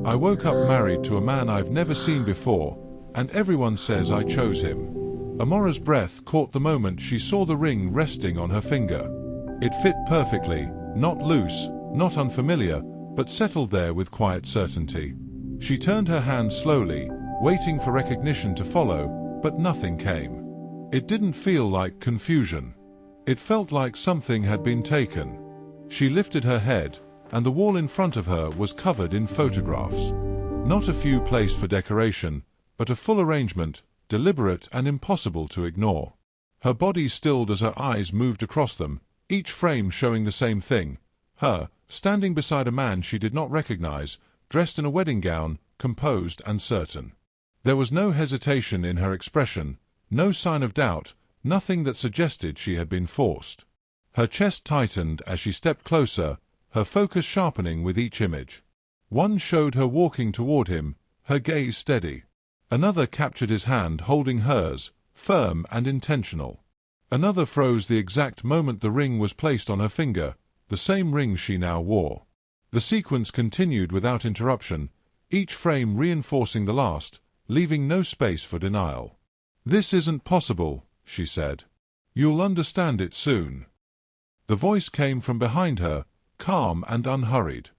I woke up married to a man I've never seen before, and everyone says I chose him. Amara's breath caught the moment she saw the ring resting on her finger. It fit perfectly, not loose, not unfamiliar, but settled there with quiet certainty. She turned her hand slowly, waiting for recognition to follow, but nothing came. It didn't feel like confusion. It felt like something had been taken. She lifted her head, and the wall in front of her was covered in photographs. Not a few placed for decoration, but a full arrangement, deliberate and impossible to ignore. Her body stilled as her eyes moved across them, each frame showing the same thing: her, standing beside a man she did not recognize, dressed in a wedding gown, composed and certain. There was no hesitation in her expression, no sign of doubt, nothing that suggested she had been forced. Her chest tightened as she stepped closer, her focus sharpening with each image. One showed her walking toward him, her gaze steady. Another captured his hand holding hers, firm and intentional. Another froze the exact moment the ring was placed on her finger, the same ring she now wore. The sequence continued without interruption, each frame reinforcing the last, leaving no space for denial. "This isn't possible," she said. "You'll understand it soon." The voice came from behind her, calm and unhurried.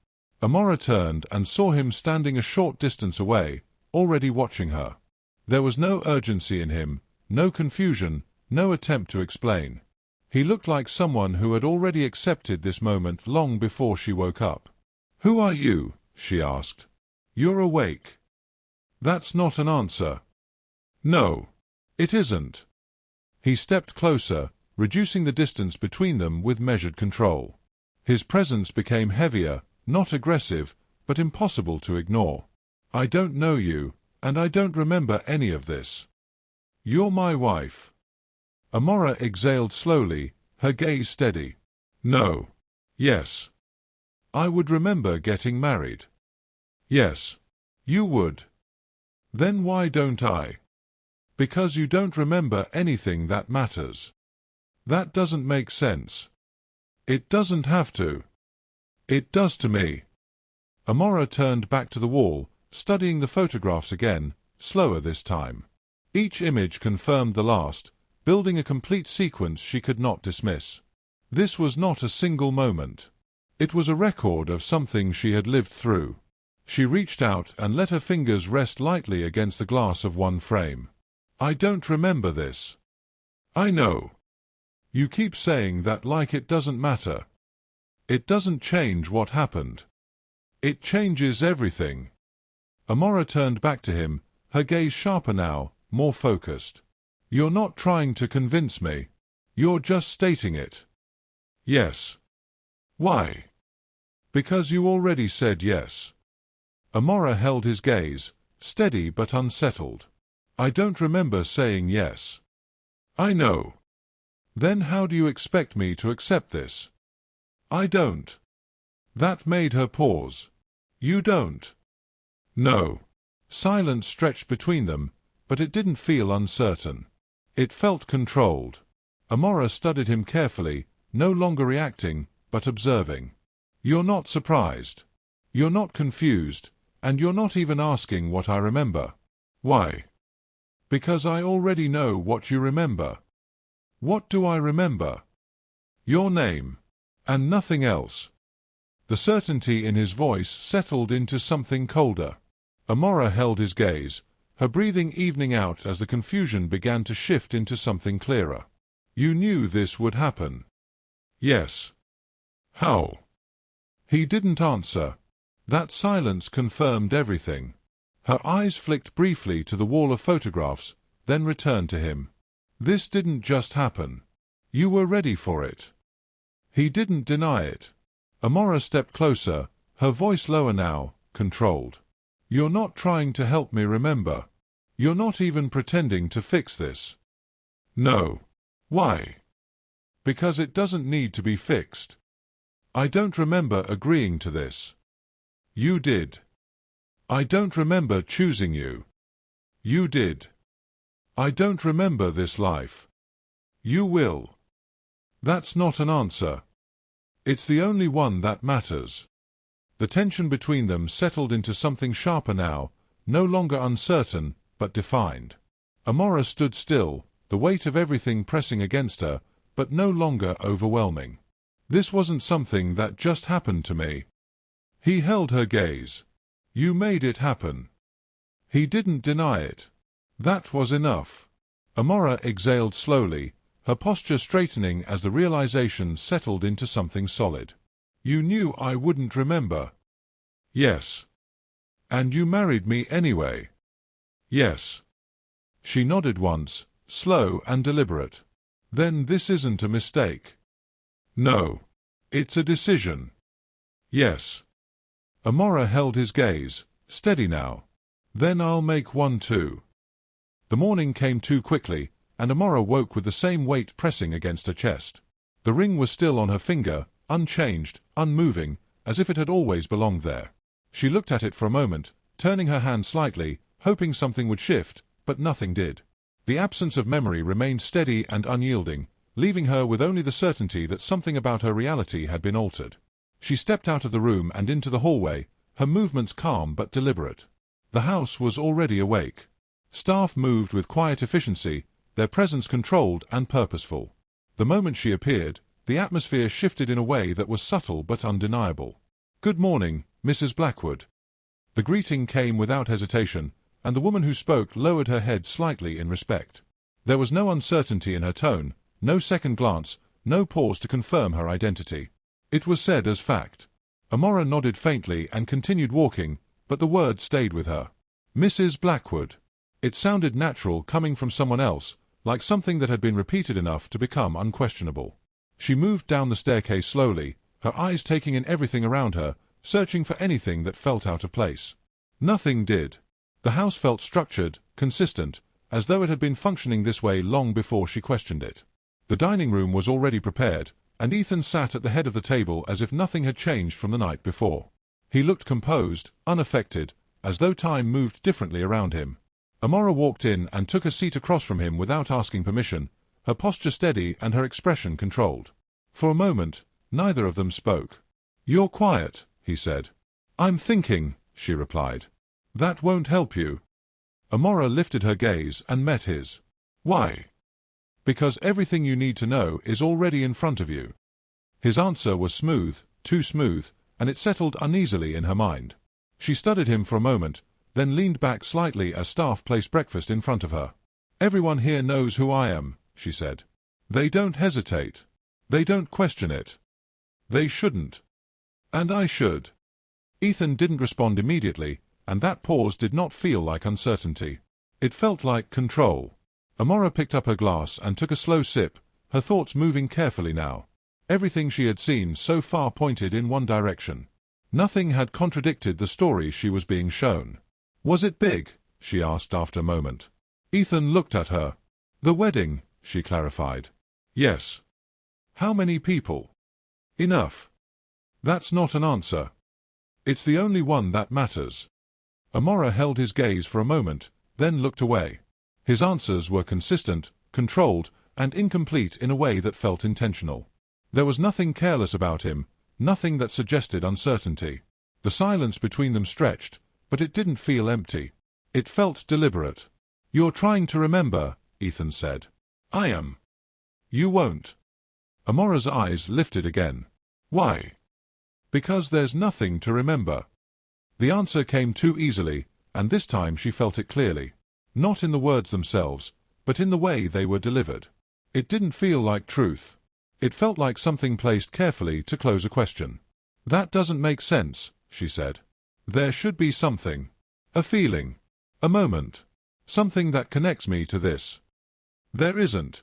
Amara turned and saw him standing a short distance away, already watching her. There was no urgency in him, no confusion, no attempt to explain. He looked like someone who had already accepted this moment long before she woke up. "Who are you?" she asked. "You're awake." "That's not an answer." "No, it isn't." He stepped closer, reducing the distance between them with measured control. His presence became heavier, not aggressive, but impossible to ignore. "I don't know you, and I don't remember any of this." "You're my wife." Amara exhaled slowly, her gaze steady. "No. Yes. I would remember getting married." "Yes. You would." "Then why don't I?" "Because you don't remember anything that matters." "That doesn't make sense." "It doesn't have to." "It does to me." Amara turned back to the wall, studying the photographs again, slower this time. Each image confirmed the last, building a complete sequence she could not dismiss. This was not a single moment. It was a record of something she had lived through. She reached out and let her fingers rest lightly against the glass of one frame. "I don't remember this." "I know. You keep saying that like it doesn't matter." "It doesn't change what happened." "It changes everything." Amara turned back to him, her gaze sharper now, more focused. "You're not trying to convince me. You're just stating it." "Yes." "Why?" "Because you already said yes." Amara held his gaze, steady but unsettled. "I don't remember saying yes." "I know." "Then how do you expect me to accept this?" "I don't." That made her pause. "You don't?" "No." Silence stretched between them, but it didn't feel uncertain. It felt controlled. Amara studied him carefully, no longer reacting, but observing. "You're not surprised. You're not confused, and you're not even asking what I remember." "Why?" "Because I already know what you remember." "What do I remember?" "Your name. And nothing else." The certainty in his voice settled into something colder. Amara held his gaze, her breathing evening out as the confusion began to shift into something clearer. "You knew this would happen?" "Yes." "How?" He didn't answer. That silence confirmed everything. Her eyes flicked briefly to the wall of photographs, then returned to him. "This didn't just happen. You were ready for it." He didn't deny it. Amara stepped closer, her voice lower now, controlled. "You're not trying to help me remember. You're not even pretending to fix this." "No." "Why?" "Because it doesn't need to be fixed." "I don't remember agreeing to this." "You did." "I don't remember choosing you." "You did." "I don't remember this life." "You will." That's not an answer. It's the only one that matters. The tension between them settled into something sharper now, no longer uncertain, but defined. Amara stood still, the weight of everything pressing against her, but no longer overwhelming. This wasn't something that just happened to me. He held her gaze. You made it happen. He didn't deny it. That was enough. Amara exhaled slowly, her posture straightening as the realization settled into something solid. You knew I wouldn't remember. Yes. And you married me anyway. Yes. She nodded once, slow and deliberate. Then this isn't a mistake. No. It's a decision. Yes. Amara held his gaze, steady now. Then I'll make one too. The morning came too quickly, and Amara woke with the same weight pressing against her chest. The ring was still on her finger, unchanged, unmoving, as if it had always belonged there. She looked at it for a moment, turning her hand slightly, hoping something would shift, but nothing did. The absence of memory remained steady and unyielding, leaving her with only the certainty that something about her reality had been altered. She stepped out of the room and into the hallway, her movements calm but deliberate. The house was already awake. Staff moved with quiet efficiency, their presence controlled and purposeful. The moment she appeared, the atmosphere shifted in a way that was subtle but undeniable. Good morning, Mrs. Blackwood. The greeting came without hesitation, and the woman who spoke lowered her head slightly in respect. There was no uncertainty in her tone, no second glance, no pause to confirm her identity. It was said as fact. Amara nodded faintly and continued walking, but the word stayed with her. Mrs. Blackwood. It sounded natural coming from someone else, like something that had been repeated enough to become unquestionable. She moved down the staircase slowly, her eyes taking in everything around her, searching for anything that felt out of place. Nothing did. The house felt structured, consistent, as though it had been functioning this way long before she questioned it. The dining room was already prepared, and Ethan sat at the head of the table as if nothing had changed from the night before. He looked composed, unaffected, as though time moved differently around him. Amara walked in and took a seat across from him without asking permission, her posture steady and her expression controlled. For a moment, neither of them spoke. You're quiet, he said. I'm thinking, she replied. That won't help you. Amara lifted her gaze and met his. Why? Because everything you need to know is already in front of you. His answer was smooth, too smooth, and it settled uneasily in her mind. She studied him for a moment, then leaned back slightly as staff placed breakfast in front of her. Everyone here knows who I am, she said. They don't hesitate. They don't question it. They shouldn't. And I should. Ethan didn't respond immediately, and that pause did not feel like uncertainty. It felt like control. Amara picked up her glass and took a slow sip, her thoughts moving carefully now. Everything she had seen so far pointed in one direction. Nothing had contradicted the story she was being shown. Was it big? She asked after a moment. Ethan looked at her. The wedding, she clarified. Yes. How many people? Enough. That's not an answer. It's the only one that matters. Amara held his gaze for a moment, then looked away. His answers were consistent, controlled, and incomplete in a way that felt intentional. There was nothing careless about him, nothing that suggested uncertainty. The silence between them stretched, but it didn't feel empty. It felt deliberate. You're trying to remember, Ethan said. I am. You won't. Amara's eyes lifted again. Why? Because there's nothing to remember. The answer came too easily, and this time she felt it clearly. Not in the words themselves, but in the way they were delivered. It didn't feel like truth. It felt like something placed carefully to close a question. That doesn't make sense, she said. There should be something. A feeling. A moment. Something that connects me to this. There isn't.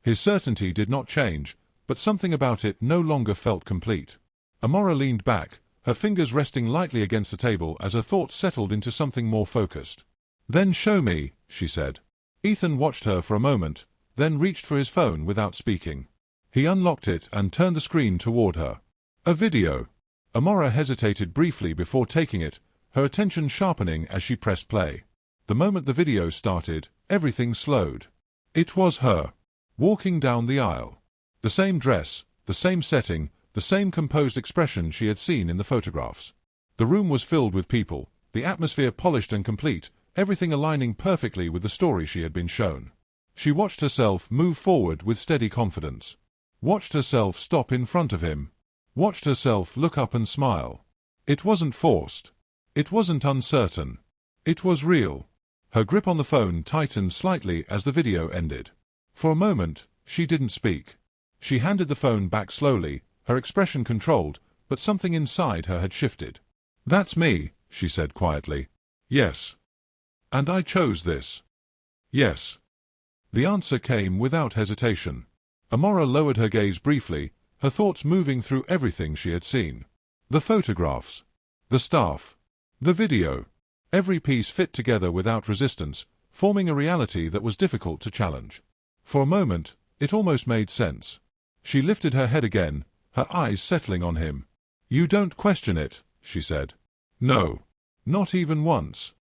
His certainty did not change, but something about it no longer felt complete. Amara leaned back, her fingers resting lightly against the table as her thoughts settled into something more focused. Then show me, she said. Ethan watched her for a moment, then reached for his phone without speaking. He unlocked it and turned the screen toward her. A video. Amara hesitated briefly before taking it, her attention sharpening as she pressed play. The moment the video started, everything slowed. It was her. Walking down the aisle. The same dress, the same setting, the same composed expression she had seen in the photographs. The room was filled with people, the atmosphere polished and complete, everything aligning perfectly with the story she had been shown. She watched herself move forward with steady confidence. Watched herself stop in front of him. Watched herself look up and smile. It wasn't forced. It wasn't uncertain. It was real. Her grip on the phone tightened slightly as the video ended. For a moment, she didn't speak. She handed the phone back slowly, her expression controlled, but something inside her had shifted. "That's me," she said quietly. "Yes. And I chose this." "Yes." The answer came without hesitation. Amara lowered her gaze briefly, her thoughts moving through everything she had seen. The photographs. The staff. The video. Every piece fit together without resistance, forming a reality that was difficult to challenge. For a moment, it almost made sense. She lifted her head again, her eyes settling on him. "You don't question it," she said. "No. Not even once."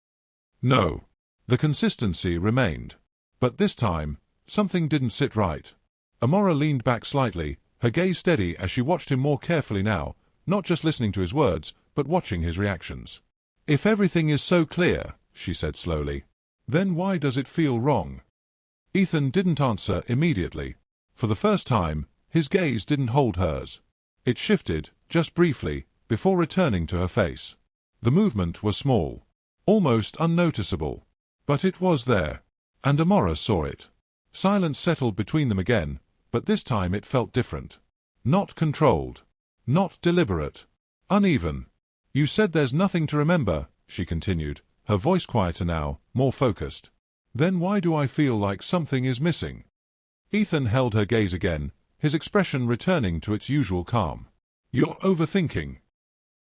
"No." The consistency remained. But this time, something didn't sit right. Amara leaned back slightly, her gaze steady as she watched him more carefully now, not just listening to his words, but watching his reactions. "If everything is so clear," she said slowly, "then why does it feel wrong?" Ethan didn't answer immediately. For the first time, his gaze didn't hold hers. It shifted, just briefly, before returning to her face. The movement was small, almost unnoticeable. But it was there. And Amara saw it. Silence settled between them again, but this time it felt different. Not controlled. Not deliberate. Uneven. "You said there's nothing to remember," she continued, her voice quieter now, more focused. "Then why do I feel like something is missing?" Ethan held her gaze again, his expression returning to its usual calm. "You're overthinking."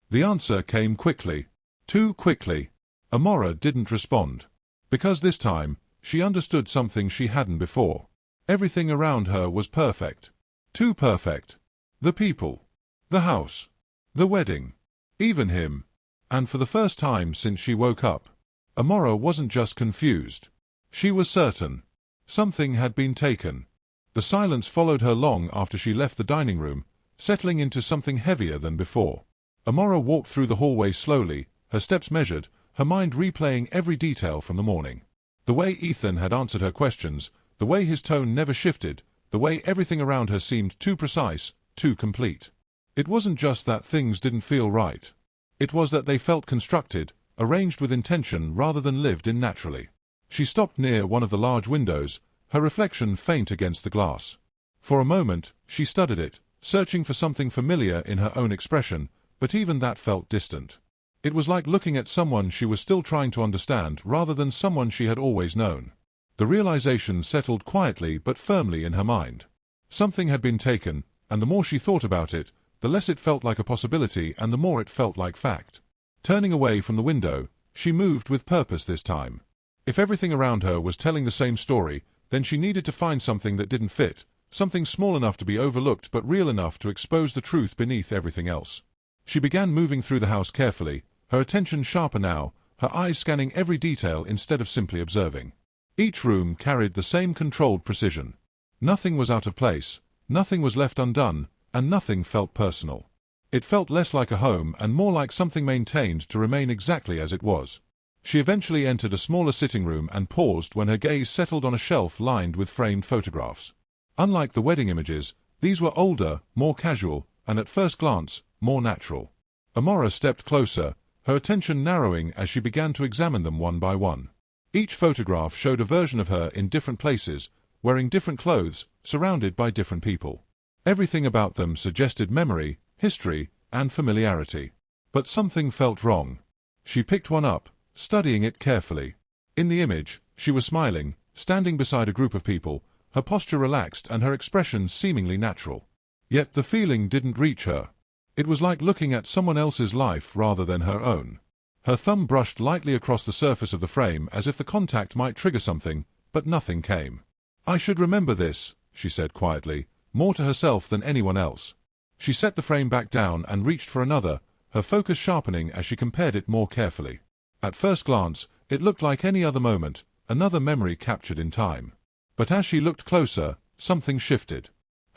The answer came quickly. Too quickly. Amara didn't respond. Because this time, she understood something she hadn't before. Everything around her was perfect. Too perfect. The people. The house. The wedding. Even him. And for the first time since she woke up, Amara wasn't just confused. She was certain. Something had been taken. The silence followed her long after she left the dining room, settling into something heavier than before. Amara walked through the hallway slowly, her steps measured, her mind replaying every detail from the morning. The way Ethan had answered her questions, the way his tone never shifted, the way everything around her seemed too precise, too complete. It wasn't just that things didn't feel right. It was that they felt constructed, arranged with intention rather than lived in naturally. She stopped near one of the large windows, her reflection faint against the glass. For a moment, she studied it, searching for something familiar in her own expression, but even that felt distant. It was like looking at someone she was still trying to understand rather than someone she had always known. The realization settled quietly but firmly in her mind. Something had been taken, and the more she thought about it, the less it felt like a possibility and the more it felt like fact. Turning away from the window, she moved with purpose this time. If everything around her was telling the same story, then she needed to find something that didn't fit, something small enough to be overlooked but real enough to expose the truth beneath everything else. She began moving through the house carefully, her attention sharper now, her eyes scanning every detail instead of simply observing. Each room carried the same controlled precision. Nothing was out of place, nothing was left undone, and nothing felt personal. It felt less like a home and more like something maintained to remain exactly as it was. She eventually entered a smaller sitting room and paused when her gaze settled on a shelf lined with framed photographs. Unlike the wedding images, these were older, more casual, and at first glance, more natural. Amara stepped closer, her attention narrowing as she began to examine them one by one. Each photograph showed a version of her in different places, wearing different clothes, surrounded by different people. Everything about them suggested memory, history, and familiarity. But something felt wrong. She picked one up, studying it carefully. In the image, she was smiling, standing beside a group of people, her posture relaxed and her expression seemingly natural. Yet the feeling didn't reach her. It was like looking at someone else's life rather than her own. Her thumb brushed lightly across the surface of the frame as if the contact might trigger something, but nothing came. "I should remember this," she said quietly, more to herself than anyone else. She set the frame back down and reached for another, her focus sharpening as she compared it more carefully. At first glance, it looked like any other moment, another memory captured in time. But as she looked closer, something shifted.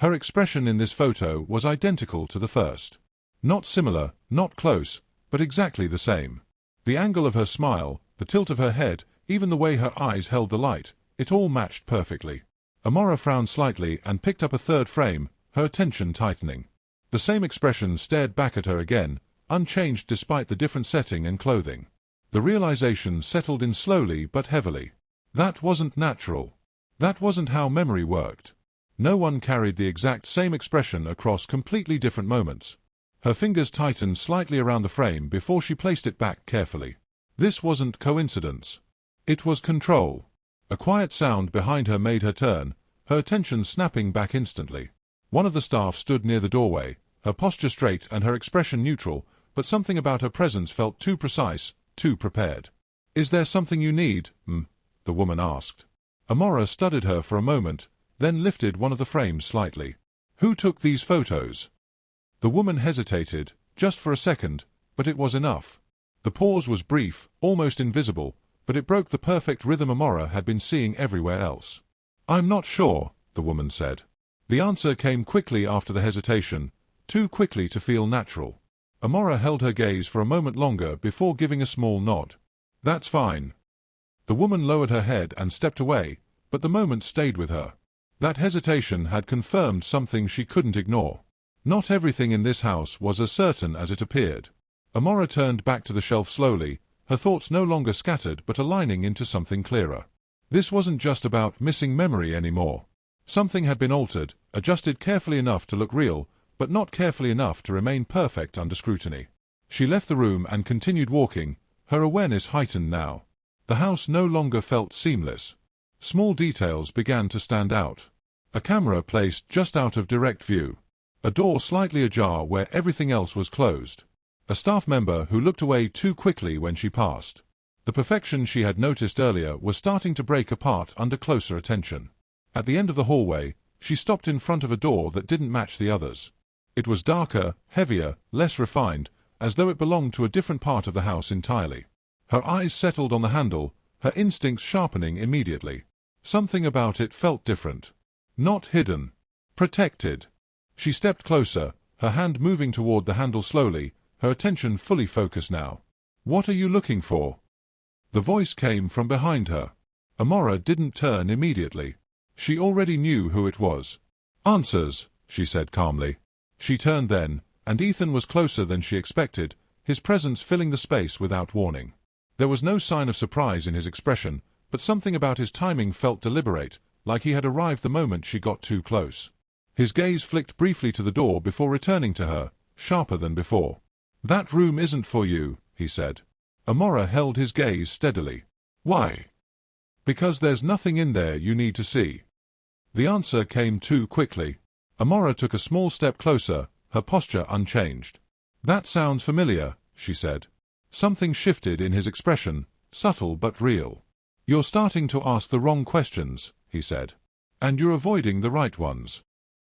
Her expression in this photo was identical to the first. Not similar, not close, but exactly the same. The angle of her smile, the tilt of her head, even the way her eyes held the light, it all matched perfectly. Amara frowned slightly and picked up a third frame, her attention tightening. The same expression stared back at her again, unchanged despite the different setting and clothing. The realization settled in slowly but heavily. That wasn't natural. That wasn't how memory worked. No one carried the exact same expression across completely different moments. Her fingers tightened slightly around the frame before she placed it back carefully. This wasn't coincidence. It was control. A quiet sound behind her made her turn, her attention snapping back instantly. One of the staff stood near the doorway, her posture straight and her expression neutral, but something about her presence felt too precise, too prepared. "Is there something you need?" the woman asked. Amara studied her for a moment, then lifted one of the frames slightly. "Who took these photos?" The woman hesitated, just for a second, but it was enough. The pause was brief, almost invisible, but it broke the perfect rhythm Amara had been seeing everywhere else. "I'm not sure," the woman said. The answer came quickly after the hesitation, too quickly to feel natural. Amara held her gaze for a moment longer before giving a small nod. "That's fine." The woman lowered her head and stepped away, but the moment stayed with her. That hesitation had confirmed something she couldn't ignore. Not everything in this house was as certain as it appeared. Amara turned back to the shelf slowly, her thoughts no longer scattered but aligning into something clearer. This wasn't just about missing memory anymore. Something had been altered, adjusted carefully enough to look real, but not carefully enough to remain perfect under scrutiny. She left the room and continued walking, her awareness heightened now. The house no longer felt seamless. Small details began to stand out. A camera placed just out of direct view. A door slightly ajar where everything else was closed. A staff member who looked away too quickly when she passed. The perfection she had noticed earlier was starting to break apart under closer attention. At the end of the hallway, she stopped in front of a door that didn't match the others. It was darker, heavier, less refined, as though it belonged to a different part of the house entirely. Her eyes settled on the handle, her instincts sharpening immediately. Something about it felt different. Not hidden. Protected. She stepped closer, her hand moving toward the handle slowly, her attention fully focused now. "What are you looking for?" The voice came from behind her. Amara didn't turn immediately. She already knew who it was. "Answers," she said calmly. She turned then, and Ethan was closer than she expected, his presence filling the space without warning. There was no sign of surprise in his expression, but something about his timing felt deliberate, like he had arrived the moment she got too close. His gaze flicked briefly to the door before returning to her, sharper than before. "That room isn't for you," he said. Amara held his gaze steadily. "Why?" "Because there's nothing in there you need to see." The answer came too quickly. Amara took a small step closer, her posture unchanged. "That sounds familiar," she said. Something shifted in his expression, subtle but real. "You're starting to ask the wrong questions," he said. "And you're avoiding the right ones."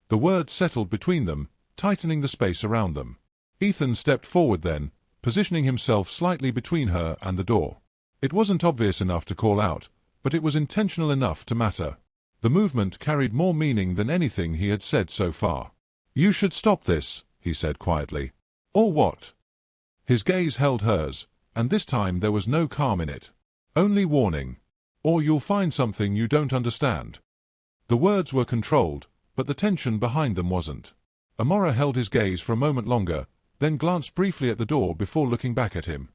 The words settled between them, tightening the space around them. Ethan stepped forward then, positioning himself slightly between her and the door. It wasn't obvious enough to call out, but it was intentional enough to matter. The movement carried more meaning than anything he had said so far. "You should stop this," he said quietly. "Or what?" His gaze held hers, and this time there was no calm in it. Only warning. "Or you'll find something you don't understand." The words were controlled, but the tension behind them wasn't. Amara held his gaze for a moment longer, then glanced briefly at the door before looking back at him.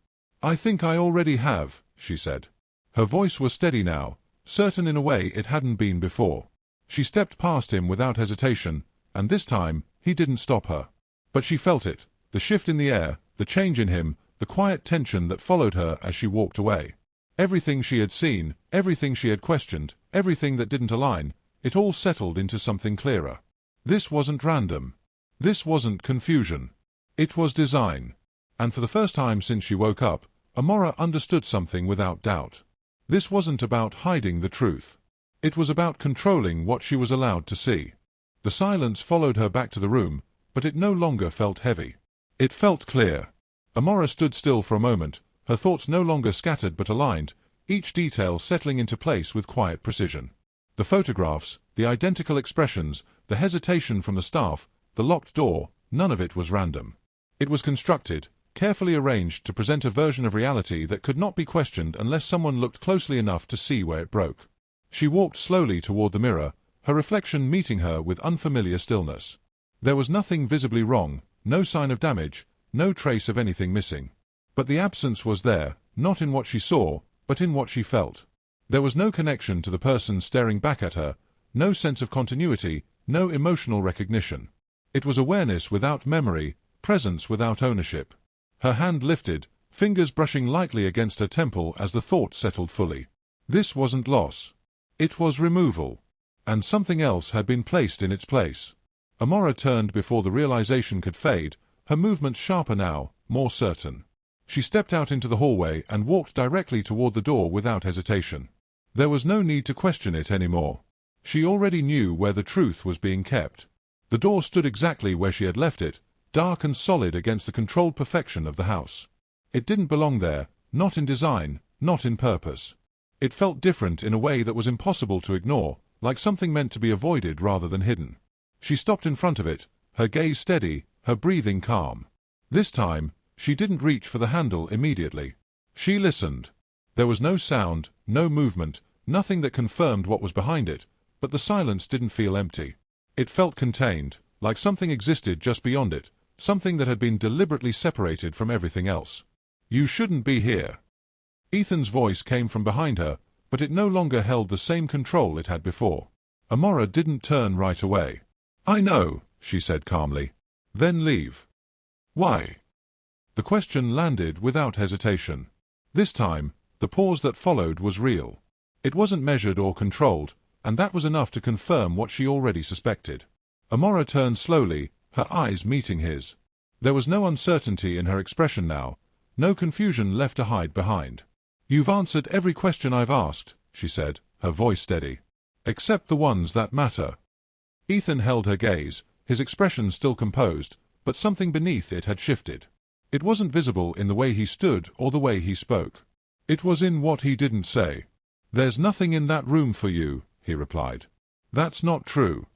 "I think I already have," she said. Her voice was steady now, certain in a way it hadn't been before. She stepped past him without hesitation, and this time, he didn't stop her. But she felt it, the shift in the air, the change in him, the quiet tension that followed her as she walked away. Everything she had seen, everything she had questioned, everything that didn't align, it all settled into something clearer. This wasn't random. This wasn't confusion. It was design. And for the first time since she woke up, Amara understood something without doubt. This wasn't about hiding the truth. It was about controlling what she was allowed to see. The silence followed her back to the room, but it no longer felt heavy. It felt clear. Amara stood still for a moment, her thoughts no longer scattered but aligned, each detail settling into place with quiet precision. The photographs, the identical expressions, the hesitation from the staff, the locked door, none of it was random. It was constructed, carefully arranged to present a version of reality that could not be questioned unless someone looked closely enough to see where it broke. She walked slowly toward the mirror, her reflection meeting her with unfamiliar stillness. There was nothing visibly wrong, no sign of damage, no trace of anything missing. But the absence was there, not in what she saw, but in what she felt. There was no connection to the person staring back at her, no sense of continuity, no emotional recognition. It was awareness without memory, presence without ownership. Her hand lifted, fingers brushing lightly against her temple as the thought settled fully. This wasn't loss. It was removal. And something else had been placed in its place. Amara turned before the realization could fade, her movements sharper now, more certain. She stepped out into the hallway and walked directly toward the door without hesitation. There was no need to question it anymore. She already knew where the truth was being kept. The door stood exactly where she had left it, dark and solid against the controlled perfection of the house. It didn't belong there, not in design, not in purpose. It felt different in a way that was impossible to ignore, like something meant to be avoided rather than hidden. She stopped in front of it, her gaze steady, her breathing calm. This time, she didn't reach for the handle immediately. She listened. There was no sound, no movement, nothing that confirmed what was behind it, but the silence didn't feel empty. It felt contained, like something existed just beyond it, something that had been deliberately separated from everything else. "You shouldn't be here." Ethan's voice came from behind her, but it no longer held the same control it had before. Amara didn't turn right away. "I know," she said calmly. "Then leave." "Why?" The question landed without hesitation. This time, the pause that followed was real. It wasn't measured or controlled, and that was enough to confirm what she already suspected. Amara turned slowly, her eyes meeting his. There was no uncertainty in her expression now, no confusion left to hide behind. "You've answered every question I've asked," she said, her voice steady. "Except the ones that matter." Ethan held her gaze, his expression still composed, but something beneath it had shifted. It wasn't visible in the way he stood or the way he spoke. It was in what he didn't say. "There's nothing in that room for you," he replied. "That's not true."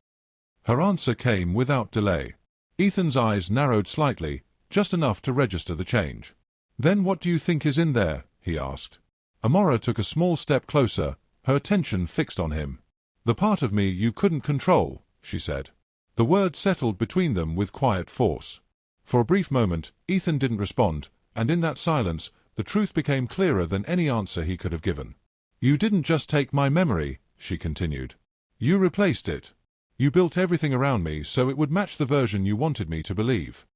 Her answer came without delay. Ethan's eyes narrowed slightly, just enough to register the change. "Then what do you think is in there?" he asked. Amara took a small step closer, her attention fixed on him. "The part of me you couldn't control," she said. The word settled between them with quiet force. For a brief moment, Ethan didn't respond, and in that silence, the truth became clearer than any answer he could have given. "You didn't just take my memory," she continued. "You replaced it. You built everything around me so it would match the version you wanted me to believe."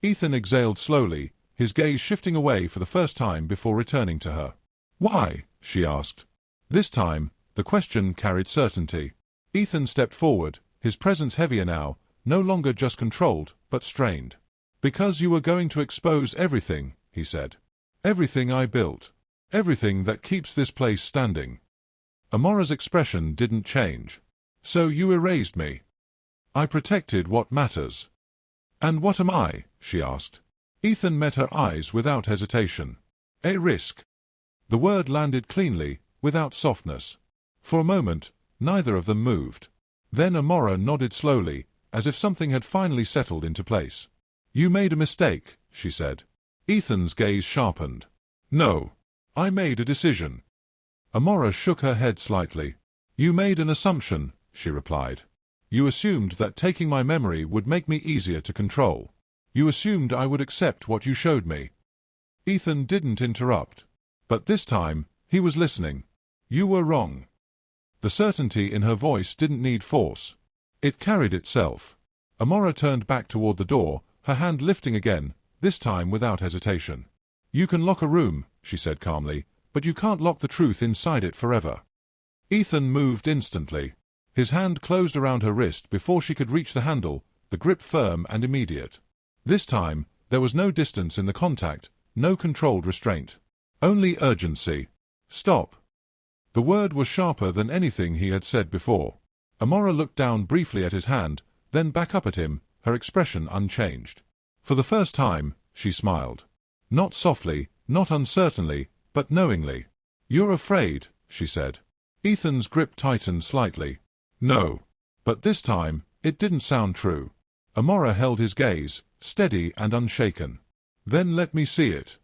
Ethan exhaled slowly, his gaze shifting away for the first time before returning to her. "Why?" she asked. This time, the question carried certainty. Ethan stepped forward, his presence heavier now, no longer just controlled, but strained. "Because you were going to expose everything," he said. "Everything I built. Everything that keeps this place standing." Amara's expression didn't change. "So you erased me." "I protected what matters." "And what am I?" she asked. Ethan met her eyes without hesitation. "A risk." The word landed cleanly, without softness. For a moment, neither of them moved. Then Amara nodded slowly, as if something had finally settled into place. "You made a mistake," she said. Ethan's gaze sharpened. "No. I made a decision." Amara shook her head slightly. "You made an assumption," she replied. "You assumed that taking my memory would make me easier to control. You assumed I would accept what you showed me." Ethan didn't interrupt. But this time, he was listening. "You were wrong." The certainty in her voice didn't need force. It carried itself. Amara turned back toward the door, her hand lifting again, this time without hesitation. "You can lock a room," she said calmly, "but you can't lock the truth inside it forever." Ethan moved instantly. His hand closed around her wrist before she could reach the handle, the grip firm and immediate. This time, there was no distance in the contact, no controlled restraint. Only urgency. "Stop." The word was sharper than anything he had said before. Amara looked down briefly at his hand, then back up at him, her expression unchanged. For the first time, she smiled. Not softly, not uncertainly, but knowingly. "You're afraid," she said. Ethan's grip tightened slightly. No. But this time, it didn't sound true. Amara held his gaze, steady and unshaken. Then let me see it.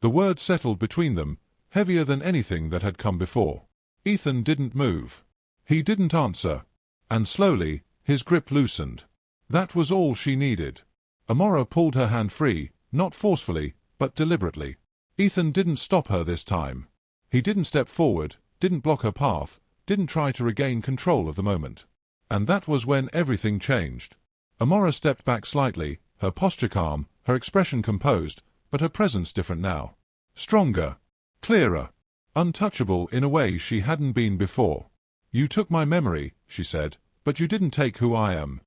The word settled between them, heavier than anything that had come before. Ethan didn't move. He didn't answer. And slowly, his grip loosened. That was all she needed. Amara pulled her hand free, not forcefully, but deliberately. Ethan didn't stop her this time. He didn't step forward, didn't block her path, didn't try to regain control of the moment. And that was when everything changed. Amara stepped back slightly, her posture calm, her expression composed, but her presence different now. Stronger. Clearer. Untouchable in a way she hadn't been before. You took my memory, she said, but you didn't take who I am.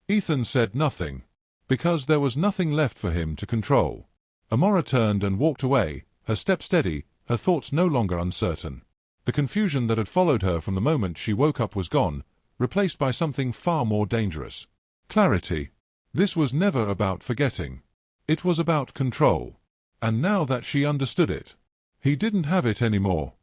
Ethan said nothing. Because there was nothing left for him to control. Amara turned and walked away, her step steady, her thoughts no longer uncertain. The confusion that had followed her from the moment she woke up was gone, replaced by something far more dangerous. Clarity. This was never about forgetting. It was about control. And now that she understood it, he didn't have it anymore.